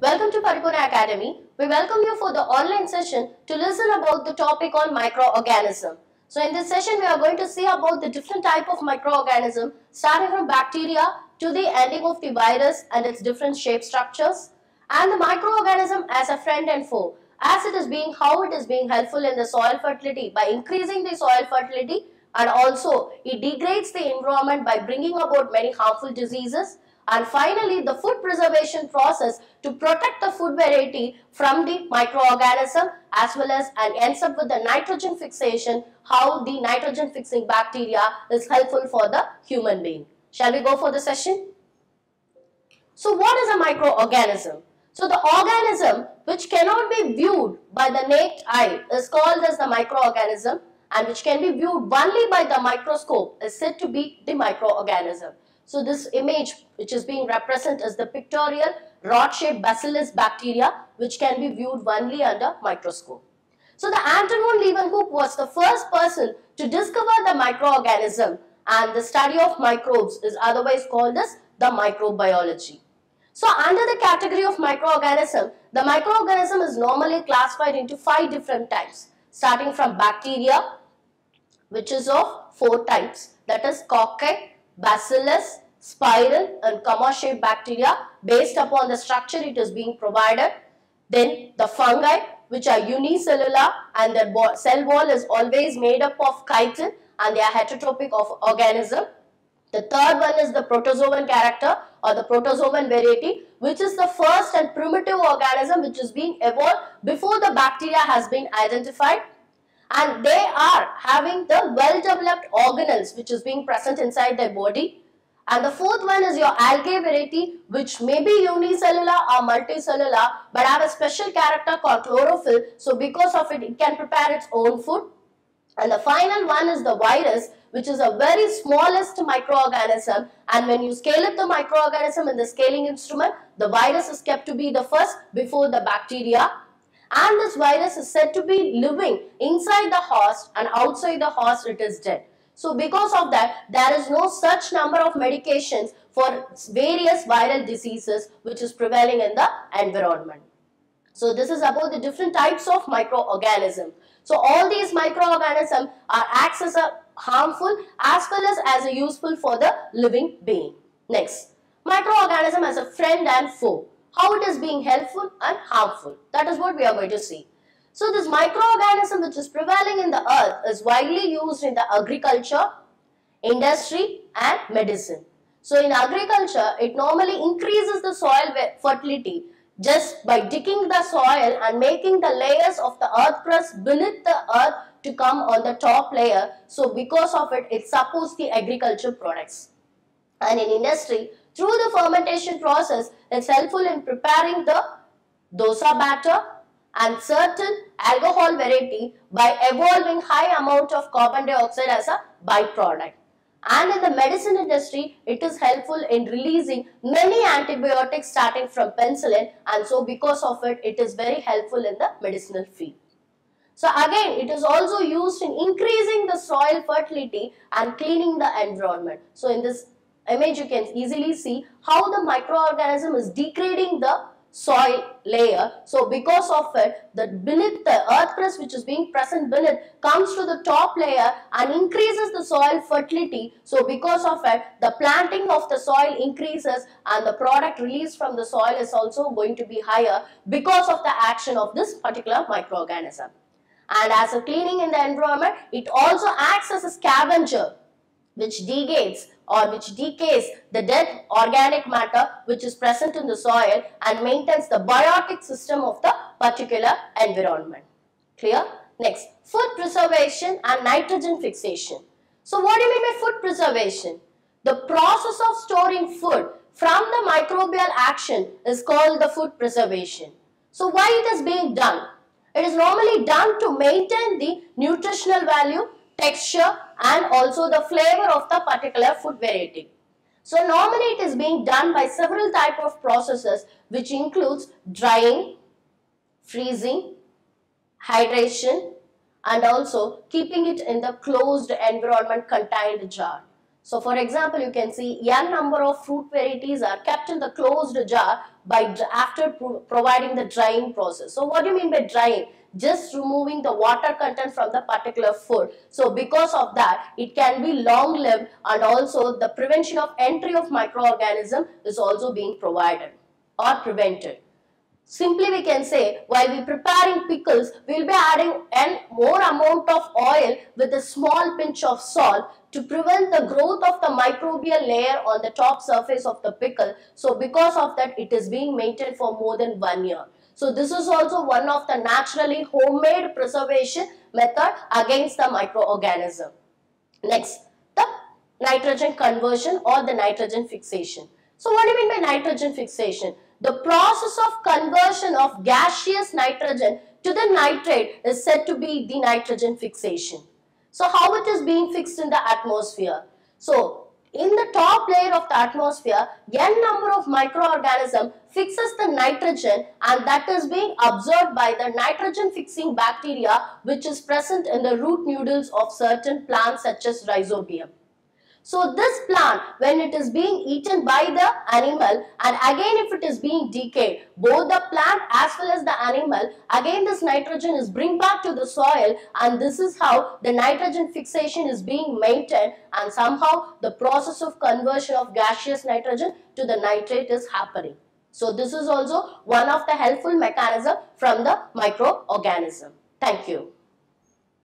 Welcome to Paripurna Academy. We welcome you for the online session to listen about the topic on microorganism. So in this session, we are going to see about the different type of microorganism, starting from bacteria to the ending of the virus and its different shape structures, and the microorganism as a friend and foe, as it is being how it is being helpful in the soil fertility by increasing the soil fertility, and also it degrades the environment by bringing about many harmful diseases. And finally, the food preservation process to protect the food variety from the microorganism, as well as and ends up with the nitrogen fixation, how the nitrogen fixing bacteria is helpful for the human being. Shall we go for the session? So what is a microorganism? So the organism which cannot be viewed by the naked eye is called as the microorganism, and which can be viewed only by the microscope is said to be the microorganism. So this image which is being represented is the pictorial rod-shaped bacillus bacteria, which can be viewed only under microscope. So the Anton von Leeuwenhoek was the first person to discover the microorganism, and the study of microbes is otherwise called as the microbiology. So under the category of microorganism, the microorganism is normally classified into 5 different types, starting from bacteria, which is of 4 types, that is cocci, bacillus, spiral and comma-shaped bacteria based upon the structure it is being provided. Then the fungi, which are unicellular and their cell wall is always made up of chitin and they are heterotrophic of organism. The third one is the protozoan character or the protozoan variety, which is the first and primitive organism which is being evolved before the bacteria has been identified. And they are having the well-developed organelles which is being present inside their body. And the fourth one is your algae variety, which may be unicellular or multicellular but have a special character called chlorophyll. So because of it, it can prepare its own food. And the final one is the virus, which is a very smallest microorganism, and when you scale up the microorganism in the scaling instrument, the virus is kept to be the first before the bacteria. And this virus is said to be living inside the host, and outside the host it is dead. So because of that, there is no such number of medications for various viral diseases which is prevailing in the environment. So this is about the different types of microorganisms. So all these microorganisms are acts as a harmful as well as a useful for the living being. Next, microorganism as a friend and foe. How it is being helpful and harmful. That is what we are going to see. So this microorganism which is prevailing in the earth is widely used in the agriculture, industry and medicine. So in agriculture, it normally increases the soil fertility just by digging the soil and making the layers of the earth crust beneath the earth to come on the top layer. So because of it, it supports the agriculture products. And in industry, through the fermentation process, it's helpful in preparing the dosa batter and certain alcohol variety by evolving high amount of carbon dioxide as a byproduct. And in the medicine industry, it is helpful in releasing many antibiotics starting from penicillin, and so because of it, it is very helpful in the medicinal field. So again, it is also used in increasing the soil fertility and cleaning the environment. So in this image, you can easily see how the microorganism is degrading the soil layer. So because of it, the beneath the earth crust which is being present beneath comes to the top layer and increases the soil fertility. So because of it, the planting of the soil increases and the product released from the soil is also going to be higher because of the action of this particular microorganism. And as a cleaning in the environment, it also acts as a scavenger which degrades or which decays the dead organic matter which is present in the soil and maintains the biotic system of the particular environment. Clear? Next, food preservation and nitrogen fixation. So what do you mean by food preservation? The process of storing food from the microbial action is called the food preservation. So why it is being done? It is normally done to maintain the nutritional value, texture and also the flavor of the particular food variety. So normally it is being done by several type of processes which includes drying, freezing, hydration and also keeping it in the closed environment contained jar. So for example, you can see n number of fruit varieties are kept in the closed jar after providing the drying process. So what do you mean by drying? Just removing the water content from the particular food. So because of that, it can be long lived, and also the prevention of entry of microorganism is also being provided or prevented. Simply we can say, while we preparing pickles, we will be adding a more amount of oil with a small pinch of salt to prevent the growth of the microbial layer on the top surface of the pickle. So because of that, it is being maintained for more than 1 year. So this is also one of the naturally homemade preservation method against the microorganism. Next, the nitrogen conversion or the nitrogen fixation. So what do you mean by nitrogen fixation? The process of conversion of gaseous nitrogen to the nitrate is said to be the nitrogen fixation. So how it is being fixed in the atmosphere? So in the top layer of the atmosphere, n number of microorganisms fixes the nitrogen, and that is being absorbed by the nitrogen fixing bacteria which is present in the root nodules of certain plants such as rhizobium. So this plant, when it is being eaten by the animal, and again if it is being decayed, both the plant as well as the animal, again this nitrogen is bring back to the soil, and this is how the nitrogen fixation is being maintained, and somehow the process of conversion of gaseous nitrogen to the nitrate is happening. So this is also one of the helpful mechanism from the microorganism. Thank you.